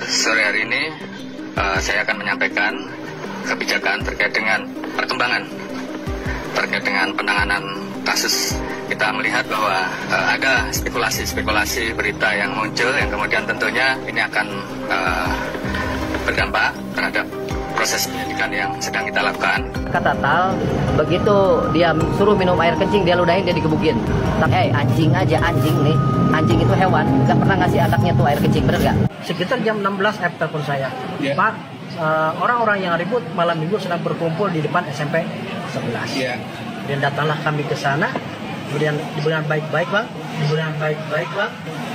Sore hari ini saya akan menyampaikan kebijakan terkait dengan perkembangan terkait dengan penanganan kasus. Kita melihat bahwa ada spekulasi berita yang muncul yang kemudian tentunya ini akan berdampak terhadap proses penyidikan yang sedang kita lakukan. Kata Tal, begitu dia suruh minum air kencing, dia ludahin, dia digebukin. Anjing aja, anjing nih. Anjing itu hewan, gak pernah ngasih anaknya tuh air kencing, bener gak? Sekitar jam 16 telepon saya. Pak, orang-orang yang ribut malam minggu sedang berkumpul di depan SMP 11. Dan datanglah kami ke sana. Kemudian diberikan baik-baik bang, diberikan baik-baik bang,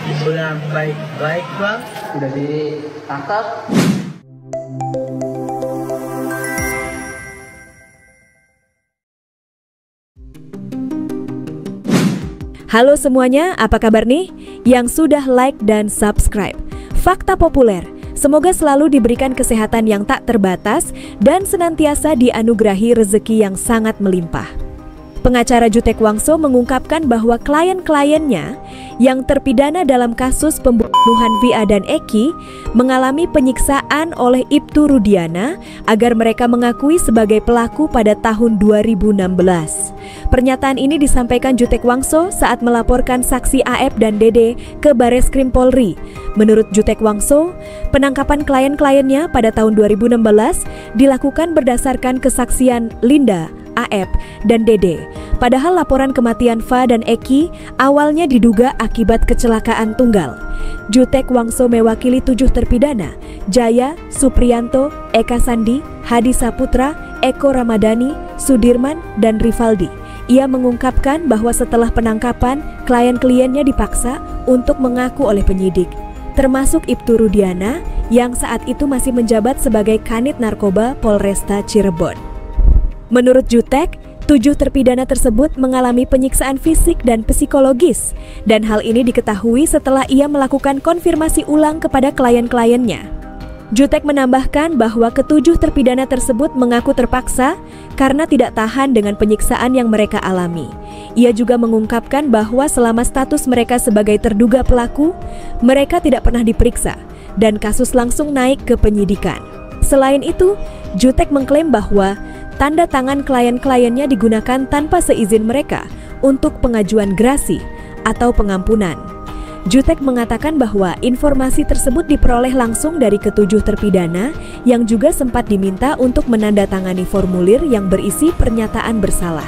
diberikan baik-baik bang. Udah ditangkap. Halo semuanya, apa kabar nih? Yang sudah like dan subscribe. Fakta populer, semoga selalu diberikan kesehatan yang tak terbatas dan senantiasa dianugerahi rezeki yang sangat melimpah. Pengacara Jutek Wangso mengungkapkan bahwa klien-kliennya yang terpidana dalam kasus pembunuhan Via dan Eki mengalami penyiksaan oleh Ibtu Rudiana agar mereka mengakui sebagai pelaku pada tahun 2016. Pernyataan ini disampaikan Jutek Wangso saat melaporkan saksi AF dan Dede ke Bareskrim Polri. Menurut Jutek Wangso, penangkapan klien-kliennya pada tahun 2016 dilakukan berdasarkan kesaksian Linda, AF, dan Dede. Padahal laporan kematian Va dan Eki awalnya diduga akibat kecelakaan tunggal. Jutek Wangso mewakili 7 terpidana, Jaya, Supriyanto, Eka Sandi, Hadi Saputra, Eko Ramadhani, Sudirman, dan Rivaldi. Ia mengungkapkan bahwa setelah penangkapan, klien-kliennya dipaksa untuk mengaku oleh penyidik, termasuk Ibtu Rudiana yang saat itu masih menjabat sebagai Kanit Narkoba Polresta Cirebon. Menurut Jutek, 7 terpidana tersebut mengalami penyiksaan fisik dan psikologis, dan hal ini diketahui setelah ia melakukan konfirmasi ulang kepada klien-kliennya. Jutek menambahkan bahwa ke-7 terpidana tersebut mengaku terpaksa karena tidak tahan dengan penyiksaan yang mereka alami. Ia juga mengungkapkan bahwa selama status mereka sebagai terduga pelaku, mereka tidak pernah diperiksa, dan kasus langsung naik ke penyidikan. Selain itu, Jutek mengklaim bahwa tanda tangan klien-kliennya digunakan tanpa seizin mereka untuk pengajuan grasi atau pengampunan. Jutek mengatakan bahwa informasi tersebut diperoleh langsung dari ke-7 terpidana yang juga sempat diminta untuk menandatangani formulir yang berisi pernyataan bersalah.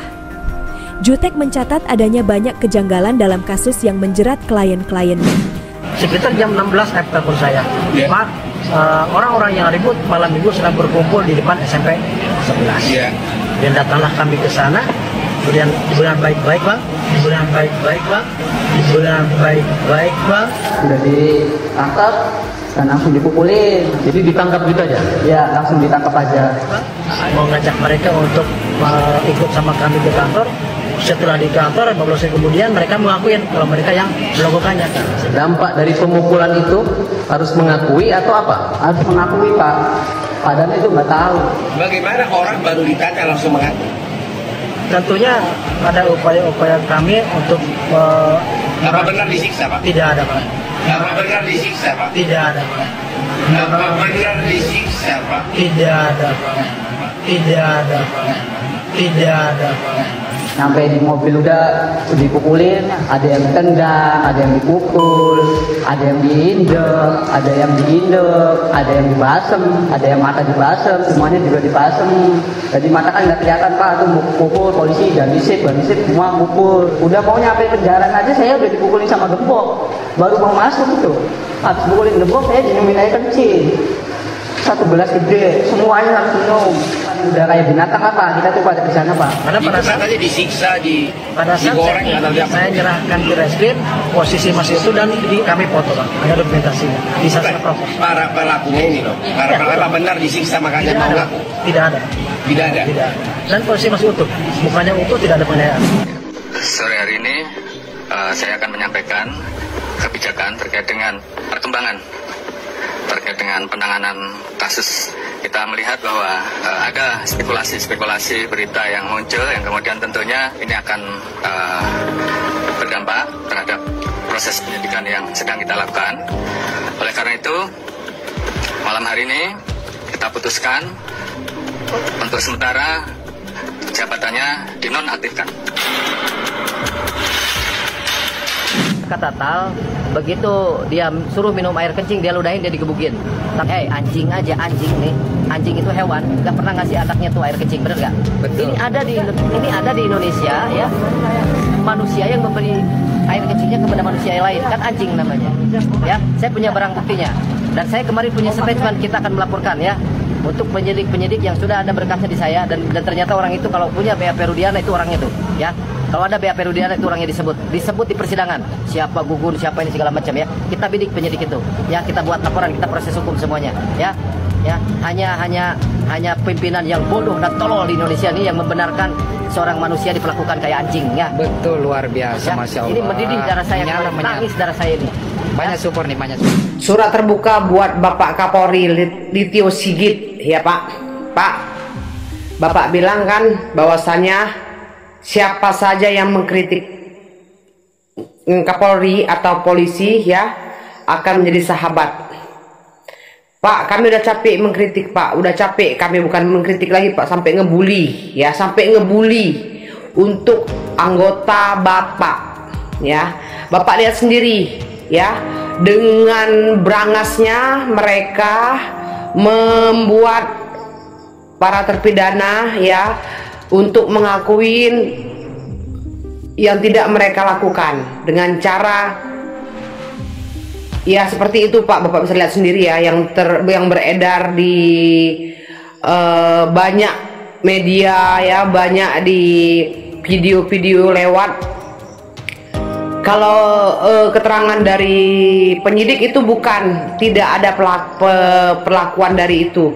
Jutek mencatat adanya banyak kejanggalan dalam kasus yang menjerat klien-kliennya. Sekitar jam 16 telepon saya. Pak, orang-orang yang ribut malam minggu sedang berkumpul di depan SMP 11. Dan datanglah kami ke sana. Kemudian diberikan baik-baik bang, diberikan baik-baik bang, diberikan baik-baik bang. Udah ditangkap dan langsung dipukulin. Jadi ditangkap gitu aja? Ya, langsung ditangkap aja. Mau ngajak mereka untuk ikut sama kami ke kantor. Setelah di kantor, 15 menit kemudian mereka mengakuin kalau mereka yang melakukannya. Dampak dari pemukulan itu harus mengakui atau apa? Harus mengakui Pak. Padahal itu nggak tahu. Bagaimana orang baru ditanya langsung mengaku? Tentunya ada upaya-upaya kami untuk apa benar disiksa Pak? Tidak ada Pak. Apa benar disiksa Pak? Tidak ada Pak. Apa benar disiksa Pak? Tidak ada Pak. Tidak ada Pak. Tidak ada Pak. Sampai di mobil udah dipukulin, ada yang tendang, ada yang dipukul, ada yang diinjek, ada yang diindek, ada yang dibasem, ada yang mata dibasem, semuanya juga dibasem. Jadi mata kan nggak kelihatan Pak, tuh pukul polisi dan disip semua pukul. Udah mau nyampe penjara aja saya udah dipukulin sama gembok, baru mau masuk itu. Habis pukulin gembok saya diminum air kencing. 1 gelas gede, semuanya harus minum. Udah kayak binatang apa, kita tuh pada di sana Pak. Karena pada saat tadi disiksa, pada saat digoreng, saya nyerahkan ke reskrim, posisi masih itu dan kami foto Pak, ada dokumentasinya. Bisa saya proses. Para pelakunya ini loh, para pelaku benar disiksa makanya mau ngaku? Tidak ada. Tidak ada? Tidak. Dan posisi masih utuh, mukanya utuh, tidak ada penganiayaan. Sore hari ini saya akan menyampaikan kebijakan terkait dengan perkembangan terkait dengan penanganan kasus. Kita melihat bahwa ada spekulasi berita yang muncul yang kemudian tentunya ini akan berdampak terhadap proses penyidikan yang sedang kita lakukan. Oleh karena itu, malam hari ini kita putuskan untuk sementara jabatannya dinonaktifkan. Kata Tal, begitu dia suruh minum air kencing, dia ludahin, dia digebukin. Anjing aja, anjing nih. Anjing itu hewan, nggak pernah ngasih anaknya tuh air kencing, bener nggak? Betul. Ini ada di Indonesia ya, manusia yang memberi air kencingnya kepada manusia yang lain, kan anjing namanya. Ya, saya punya barang buktinya. Dan saya kemarin punya statement, kita akan melaporkan ya untuk penyidik-penyidik yang sudah ada berkasnya di saya, dan ternyata orang itu kalau punya BAP Rudiana itu orangnya tuh ya. Kalau ada BAP Rudiana itu orangnya disebut di persidangan, siapa Gugun, siapa ini segala macam ya. Kita bidik penyidik itu ya, kita buat laporan, kita proses hukum semuanya ya. Ya, hanya pimpinan yang bodoh dan tolol di Indonesia ini yang membenarkan seorang manusia diperlakukan kayak anjing ya. Betul, luar biasa, Ya, Masya Allah. ini mendidih darah saya, nangis darah saya ini. Banyak support nih, banyak support. Surat terbuka buat Bapak Kapolri Listio Sigit, ya Pak. Pak, Bapak bilang kan bahwasanya siapa saja yang mengkritik Kapolri atau polisi ya akan menjadi sahabat. Pak, kami udah capek mengkritik, Pak. Udah capek, kami bukan mengkritik lagi, Pak, sampai ngebully ya, sampai ngebully untuk anggota Bapak ya. Bapak lihat sendiri ya, dengan berangasnya mereka membuat para terpidana ya untuk mengakuin yang tidak mereka lakukan dengan cara ya seperti itu, Pak. Bapak bisa lihat sendiri ya, yang beredar di banyak media ya, banyak di video-video lewat. Kalau keterangan dari penyidik itu tidak ada perlakuan dari itu.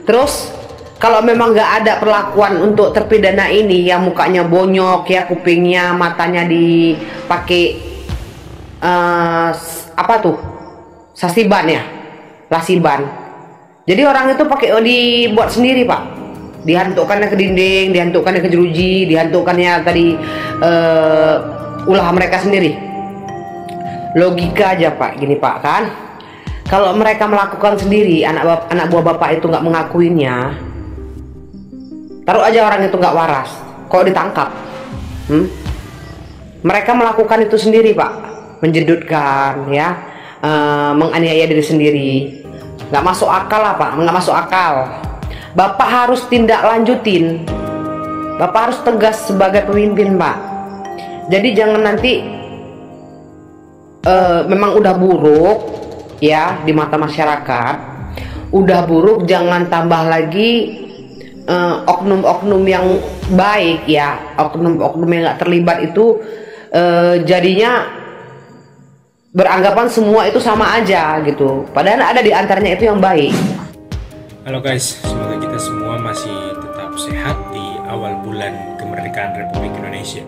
Terus kalau memang nggak ada perlakuan untuk terpidana ini yang mukanya bonyok ya, kupingnya, matanya dipakai apa tuh? Sasiban ya, lasiban. Jadi orang itu dibuat sendiri, Pak. Dihantukkannya ke dinding, dihantukkannya ke jeruji, dihantukkannya tadi ulah mereka sendiri. Logika aja, Pak, gini Pak kan. Kalau mereka melakukan sendiri, anak buah Bapak itu nggak mengakuinya, taruh aja orang itu nggak waras, kok ditangkap? Mereka melakukan itu sendiri, Pak, menjedutkan ya. Menganiaya diri sendiri, nggak masuk akal lah, Pak, nggak masuk akal. Bapak harus tindak lanjutin, Bapak harus tegas sebagai pemimpin, Pak. Jadi jangan nanti memang udah buruk ya di mata masyarakat, udah buruk, jangan tambah lagi oknum-oknum yang baik ya, oknum-oknum yang nggak terlibat itu jadinya beranggapan semua itu sama aja gitu, padahal ada di antaranya itu yang baik. Halo guys, semoga kita semua masih tetap sehat di awal bulan kemerdekaan Republik Indonesia.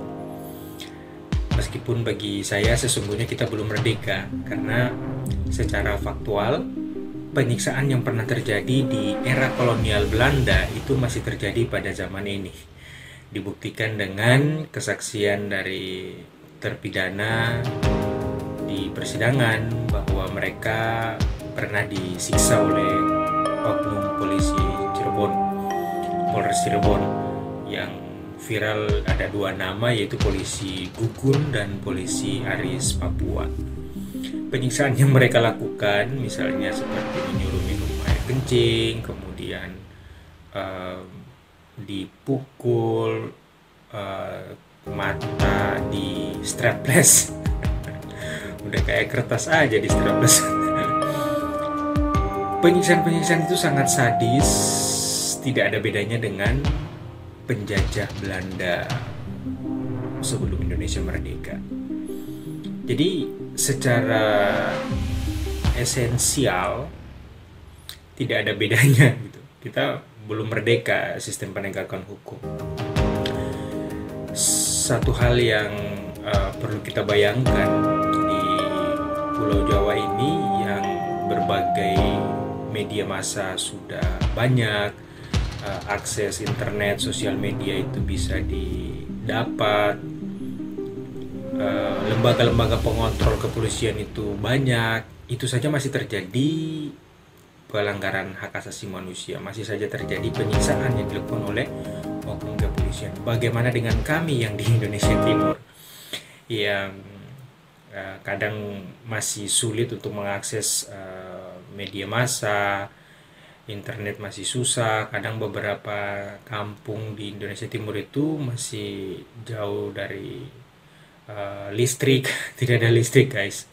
Meskipun bagi saya sesungguhnya kita belum merdeka, karena secara faktual penyiksaan yang pernah terjadi di era kolonial Belanda itu masih terjadi pada zaman ini. Dibuktikan dengan kesaksian dari terpidana di persidangan bahwa mereka pernah disiksa oleh oknum polisi Cirebon, Polres Cirebon, yang viral ada dua nama, yaitu polisi Gugun dan polisi Aris Papua. Penyiksaan yang mereka lakukan misalnya seperti menyuruh minum air kencing, kemudian dipukul, mata di strapless. Udah kayak kertas aja di strapless. Penyiksaan-penyiksaan itu sangat sadis, tidak ada bedanya dengan penjajah Belanda sebelum Indonesia merdeka. Jadi secara esensial tidak ada bedanya gitu. Kita belum merdeka sistem penegakan hukum. Satu hal yang perlu kita bayangkan di Pulau Jawa ini, yang berbagai media massa sudah banyak, akses internet, sosial media itu bisa didapat, lembaga-lembaga pengontrol kepolisian itu banyak, itu saja masih terjadi pelanggaran hak asasi manusia, masih saja terjadi penyiksaan yang dilakukan oleh oknum kepolisian. Bagaimana dengan kami yang di Indonesia Timur yang kadang masih sulit untuk mengakses media massa, internet masih susah, kadang beberapa kampung di Indonesia Timur itu masih jauh dari listrik, tidak ada listrik guys.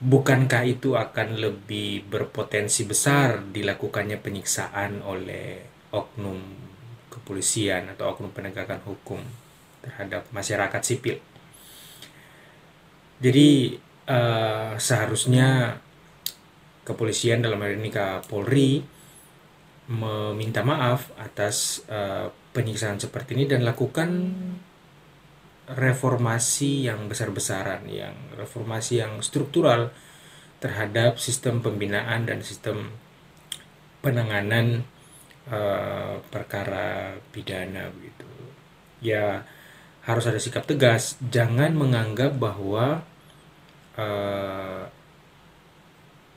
Bukankah itu akan lebih berpotensi besar dilakukannya penyiksaan oleh oknum kepolisian atau oknum penegakan hukum terhadap masyarakat sipil? Jadi seharusnya kepolisian, dalam hal ini Kapolri, meminta maaf atas penyiksaan seperti ini dan lakukan reformasi yang besar-besaran, yang reformasi yang struktural terhadap sistem pembinaan dan sistem penanganan perkara pidana begitu. Ya, harus ada sikap tegas, jangan menganggap bahwa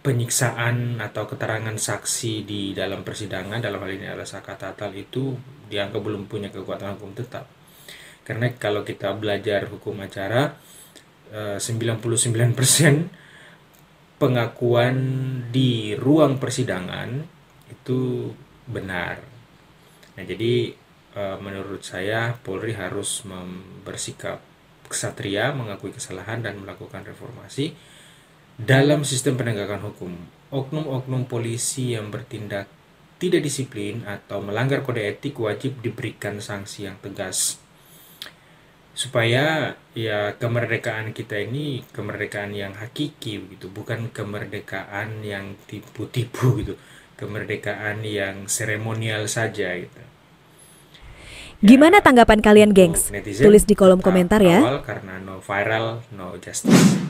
penyiksaan atau keterangan saksi di dalam persidangan, dalam hal ini adalah Saka Tatal, itu dianggap belum punya kekuatan hukum tetap. Karena kalau kita belajar hukum acara, 99% pengakuan di ruang persidangan itu benar. Nah, jadi menurut saya Polri harus bersikap ksatria, mengakui kesalahan dan melakukan reformasi dalam sistem penegakan hukum. Oknum-oknum polisi yang bertindak tidak disiplin atau melanggar kode etik wajib diberikan sanksi yang tegas, supaya ya kemerdekaan kita ini kemerdekaan yang hakiki begitu, bukan kemerdekaan yang tipu-tipu gitu, kemerdekaan yang seremonial saja gitu. Gimana tanggapan kalian, gengs? Tulis di kolom komentar ya. Karena no viral, no justice.